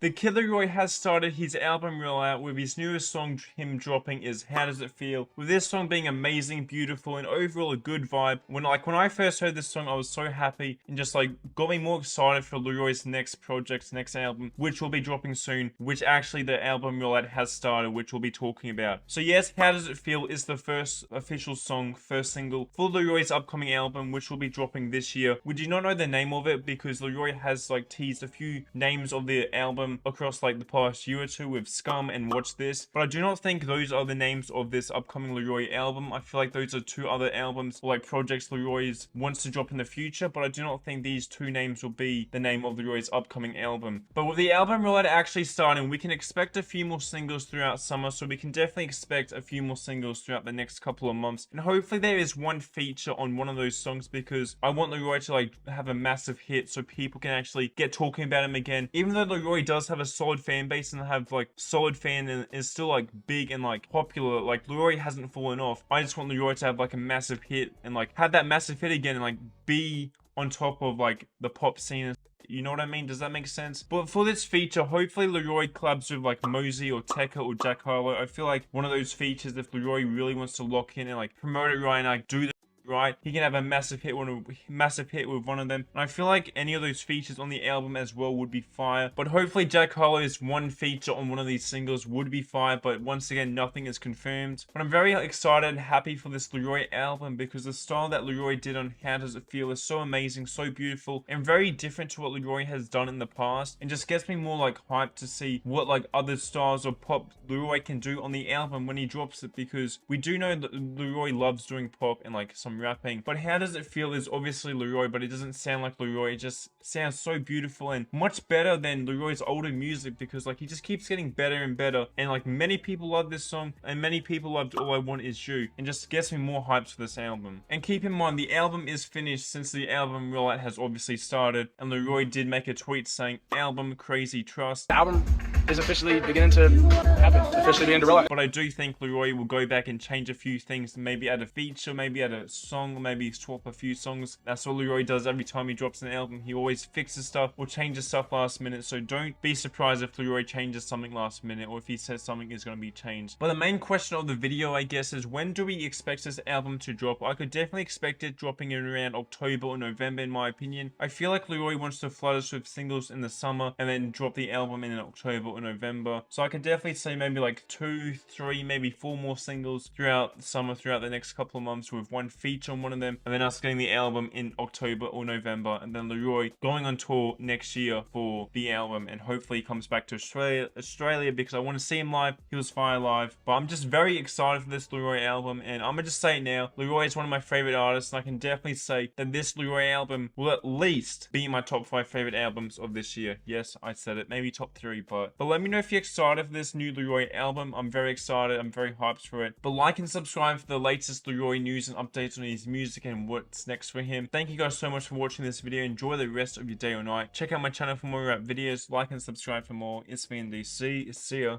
The Kid Laroi has started his album rollout with his newest song him dropping is How Does It Feel? With this song being amazing, beautiful, and overall a good vibe. When I first heard this song, I was so happy and just like got me more excited for Laroi's next project, next album, which will be dropping soon, which actually the album rollout has started, which we'll be talking about. So yes, How Does It Feel is the first official song, first single for Laroi's upcoming album, which will be dropping this year. We do not know the name of it because Laroi has like teased a few names of the album across like the past year or two with Scum and Watch This, but I do not think those are the names of this upcoming Laroi album. I feel like those are two other albums or like projects Laroi's wants to drop in the future, but I do not think these two names will be the name of Laroi's upcoming album. But with the album rollout actually starting, we can expect a few more singles throughout summer, so we can definitely expect a few more singles throughout the next couple of months, and hopefully there is one feature on one of those songs because I want Laroi to like have a massive hit so people can actually get talking about him again. Even though Laroi does have a solid fan base and have like solid fan and is still like big and like popular, like Laroi hasn't fallen off. I just want Laroi to have like a massive hit and like have that massive hit again and like be on top of like the pop scene. You know what I mean? Does that make sense? But for this feature, hopefully Laroi collabs with like Mosey or Tekka or Jack Harlow. I feel like one of those features, if Laroi really wants to lock in and like promote it right and like do the right, he can have a massive hit with one of them, and I feel like any of those features on the album as well would be fire. But hopefully Jack Harlow's one feature on one of these singles would be fire, but once again nothing is confirmed. But I'm very excited and happy for this Laroi album because the style that Laroi did on How Does It Feel is so amazing, so beautiful, and very different to what Laroi has done in the past, and just gets me more like hyped to see what like other styles of pop Laroi can do on the album when he drops it, because we do know that Laroi loves doing pop and like some rapping. But How Does It Feel is obviously Laroi, but it doesn't sound like Laroi. It just sounds so beautiful and much better than Laroi's older music because like he just keeps getting better and better, and like many people love this song and many people loved All I Want Is You, and just gets me more hyped for this album. And keep in mind the album is finished since the album rollout has obviously started, and Laroi did make a tweet saying album crazy trust. The album is officially beginning to happen, officially beginning to roll out. But I do think Laroi will go back and change a few things, maybe add a feature, maybe add a song, maybe swap a few songs. That's what Laroi does every time he drops an album. He always fixes stuff or changes stuff last minute, so don't be surprised if Laroi changes something last minute or if he says something is going to be changed. But the main question of the video, I guess, is when do we expect this album to drop? I could definitely expect it dropping in around October or November in my opinion. I feel like Laroi wants to flood us with singles in the summer and then drop the album in October or November. So I could definitely say maybe like 2, 3, maybe 4 more singles throughout the summer, throughout the next couple of months, with one feature on one of them, and then us getting the album in October or November, and then Laroi going on tour next year for the album, and hopefully he comes back to Australia because I want to see him live. He was fire live. But I'm just very excited for this Laroi album, and I'm gonna just say it now, Laroi is one of my favorite artists, and I can definitely say that this Laroi album will at least be my top 5 favorite albums of this year. Yes, I said it, maybe top 3, but let me know if you're excited for this new Laroi album. I'm very excited, I'm very hyped for it. But like and subscribe for the latest Laroi news and updates on his music and what's next for him. Thank you guys so much for watching this video. Enjoy the rest of your day or night. Check out my channel for more rap videos. Like and subscribe for more. It's me and DC. See ya.